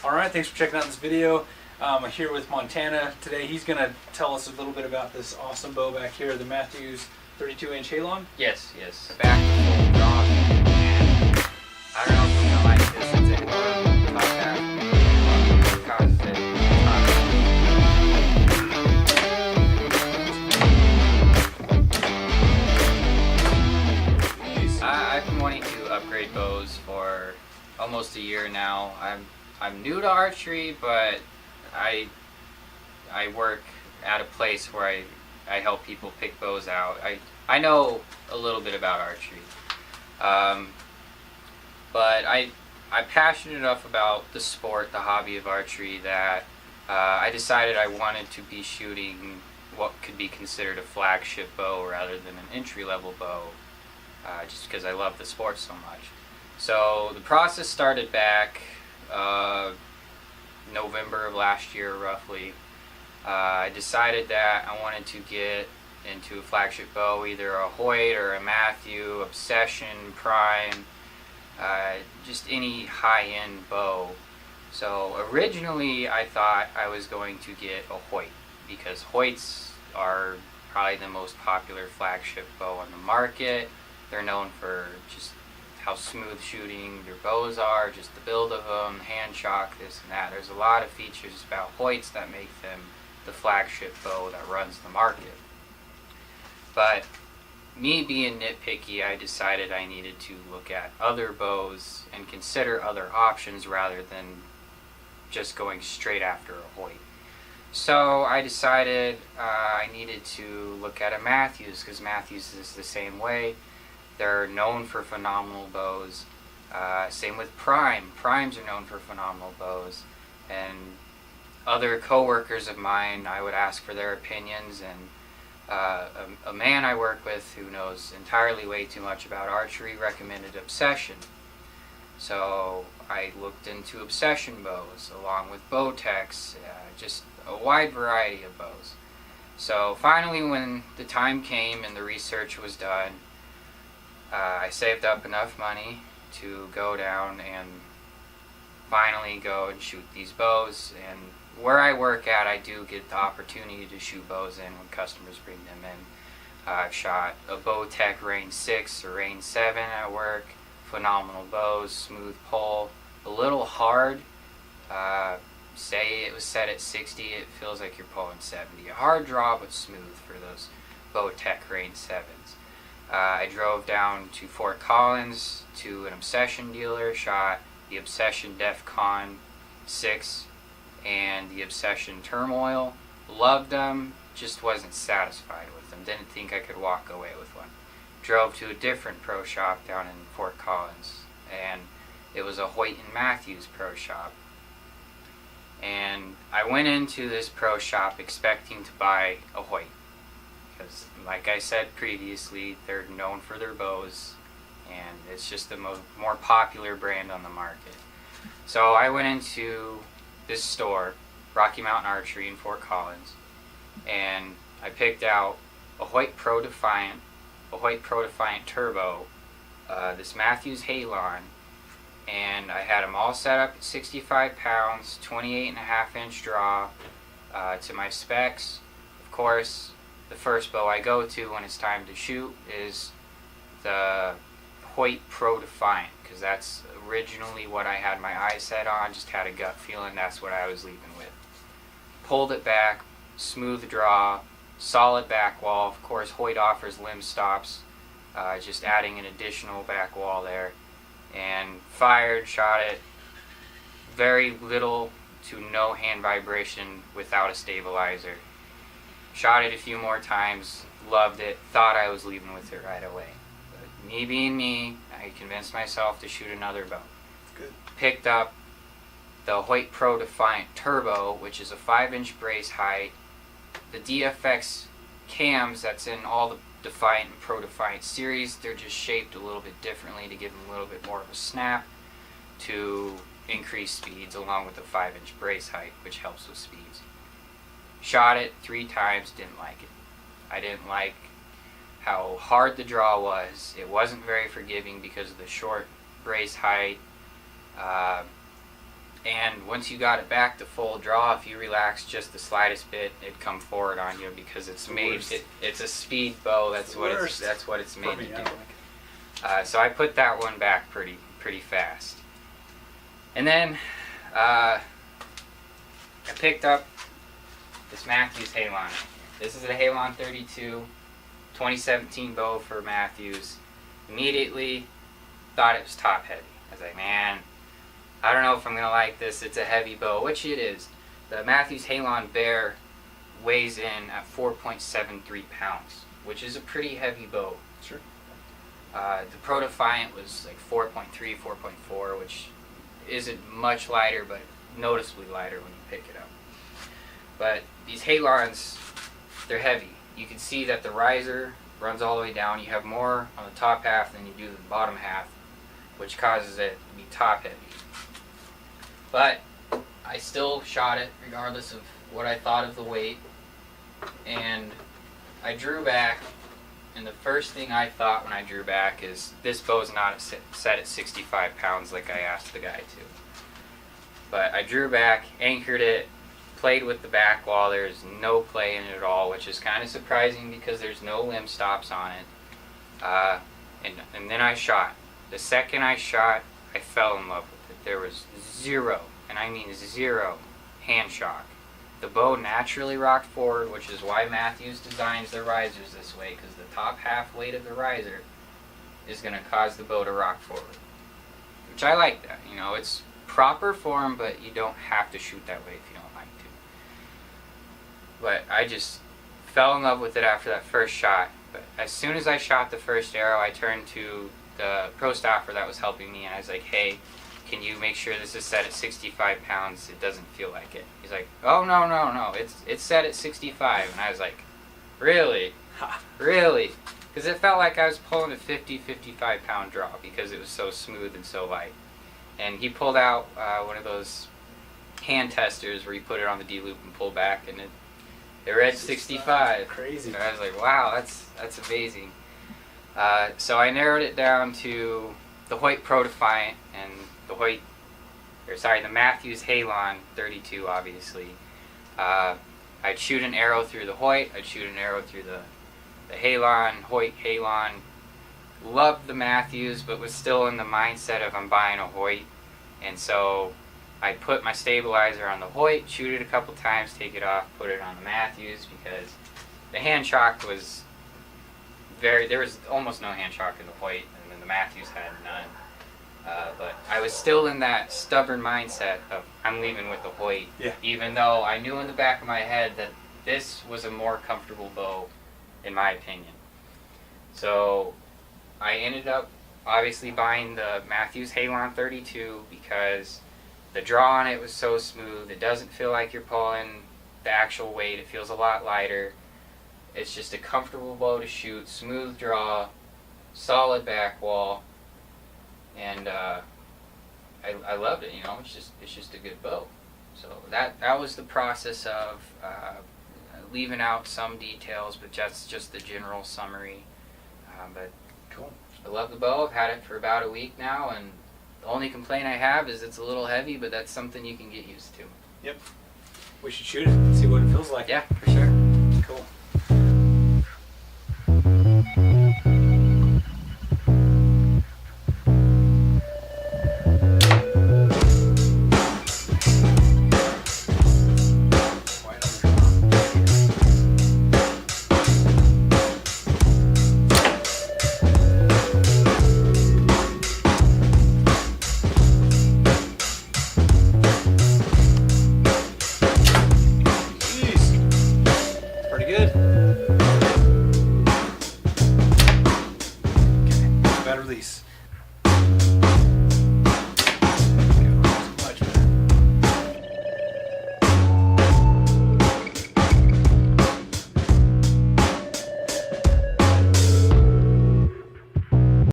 Alright, thanks for checking out this video. I'm here with Montana today. He's going to tell us a little bit about this awesome bow back here, the Mathews 32-inch Halon. Yes. Back to full draw. And I don't know if you're going to like this. It's a top hat. Causes it. I've been wanting to upgrade bows for almost a year now. I'm new to archery, but I work at a place where I help people pick bows out. I know a little bit about archery, but I'm passionate enough about the sport, the hobby of archery, that I decided I wanted to be shooting what could be considered a flagship bow rather than an entry-level bow, just because I love the sport so much. So the process started back November of last year, roughly. I decided that I wanted to get into a flagship bow, either a Hoyt or a Mathews, Obsession, Prime, just any high-end bow. So originally I thought I was going to get a Hoyt, because Hoyts are probably the most popular flagship bow on the market. They're known for just how smooth shooting their bows are, just the build of them, hand shock, this and that. There's a lot of features about Hoyts that make them the flagship bow that runs the market. But me being nitpicky, I decided I needed to look at other bows and consider other options rather than just going straight after a Hoyt. So I decided I needed to look at a Mathews, because Mathews is the same way. They're known for phenomenal bows. Same with Prime. Primes are known for phenomenal bows. And other co-workers of mine, I would ask for their opinions. And a man I work with who knows entirely way too much about archery recommended Obsession. So I looked into Obsession bows along with Bowtechs, just a wide variety of bows. So finally, when the time came and the research was done, I saved up enough money to go down and finally go and shoot these bows. And where I work at, I do get the opportunity to shoot bows in when customers bring them in. I've shot a Bowtech Range 6 or Range 7 at work. Phenomenal bows, smooth pull, a little hard. Say it was set at 60, it feels like you're pulling 70. A hard draw, but smooth for those Bowtech Range 7s. I drove down to Fort Collins to an Obsession dealer, shot the Obsession DEFCON 6 and the Obsession Turmoil. Loved them, just wasn't satisfied with them. Didn't think I could walk away with one. Drove to a different pro shop down in Fort Collins, and it was a Hoyt and Mathews pro shop. And I went into this pro shop expecting to buy a Hoyt, because like I said previously, they're known for their bows, and it's just the more popular brand on the market. So I went into this store, Rocky Mountain Archery in Fort Collins, and I picked out a Hoyt Pro Defiant Turbo, this Mathews Halon, and I had them all set up at 65 pounds, 28.5-inch draw to my specs. Of course, the first bow I go to when it's time to shoot is the Hoyt Pro Defiant, because that's originally what I had my eyes set on, just had a gut feeling that's what I was leaving with. Pulled it back, smooth draw, solid back wall. Of course, Hoyt offers limb stops, just adding an additional back wall there. And fired, shot it, very little to no hand vibration without a stabilizer. Shot it a few more times, loved it, thought I was leaving with it right away. But me being me, I convinced myself to shoot another bow. Good. Picked up the Hoyt Pro Defiant Turbo, which is a 5-inch brace height. The DFX cams that's in all the Defiant and Pro Defiant series, they're just shaped a little bit differently to give them a little bit more of a snap to increase speeds, along with the 5-inch brace height, which helps with speeds. Shot it 3 times, didn't like it. I didn't like how hard the draw was. It wasn't very forgiving because of the short brace height. And once you got it back to full draw, if you relax just the slightest bit, it'd come forward on you because it's made. It's a speed bow. That's what it's made to do. So I put that one back pretty fast. And then I picked up this Mathews Halon. This is a Halon 32, 2017 bow for Mathews. Immediately thought it was top heavy. I was like, man, I don't know if I'm going to like this. It's a heavy bow, which it is. The Mathews Halon Bear weighs in at 4.73 pounds, which is a pretty heavy bow. Sure. The Pro Defiant was like 4.3, 4.4, which isn't much lighter, but noticeably lighter when you pick it up. But these Halons, they're heavy. You can see that the riser runs all the way down. You have more on the top half than you do the bottom half, which causes it to be top heavy. But I still shot it regardless of what I thought of the weight, and I drew back, and the first thing I thought when I drew back is this bow's not set at 65 pounds like I asked the guy to. But I drew back, anchored it, played with the back wall. There's no play in it at all, which is kind of surprising because there's no limb stops on it. And then I shot. The second I shot, I fell in love with it. There was zero, and I mean zero, hand shock. The bow naturally rocked forward, which is why Mathews designs their risers this way, because the top half weight of the riser is going to cause the bow to rock forward. Which I like that. You know, it's proper form, but you don't have to shoot that way if you don't like to. But I just fell in love with it after that first shot. But as soon as I shot the first arrow, I turned to the pro staffer that was helping me, and I was like, hey, can you make sure this is set at 65 pounds? It doesn't feel like it. He's like, oh, no, it's set at 65. And I was like, really? Really? Because it felt like I was pulling a 55 pound draw because it was so smooth and so light. And he pulled out one of those hand testers where you put it on the D-loop and pull back, and it read 65. Crazy. And I was like, wow, that's amazing. So I narrowed it down to the Hoyt Pro Defiant and the Mathews Halon 32, obviously. I'd shoot an arrow through the Hoyt, I'd shoot an arrow through the Hoyt Halon. Loved the Mathews, but was still in the mindset of I'm buying a Hoyt. And so I put my stabilizer on the Hoyt, shoot it a couple times, take it off, put it on the Mathews, because the hand shock was there was almost no hand shock in the Hoyt, and then the Mathews had none. But I was still in that stubborn mindset of I'm leaving with the Hoyt, even though I knew in the back of my head that this was a more comfortable bow, in my opinion. So I ended up obviously buying the Mathews Halon 32 because the draw on it was so smooth. It doesn't feel like you're pulling the actual weight. It feels a lot lighter. It's just a comfortable bow to shoot, smooth draw, solid back wall, and I loved it. You know, it's just a good bow. So that was the process of leaving out some details, but that's just the general summary. But cool. I love the bow. I've had it for about a week now, and the only complaint I have is it's a little heavy, but that's something you can get used to. Yep. We should shoot it and see what it feels like. Yeah, for sure. Cool. Pretty good.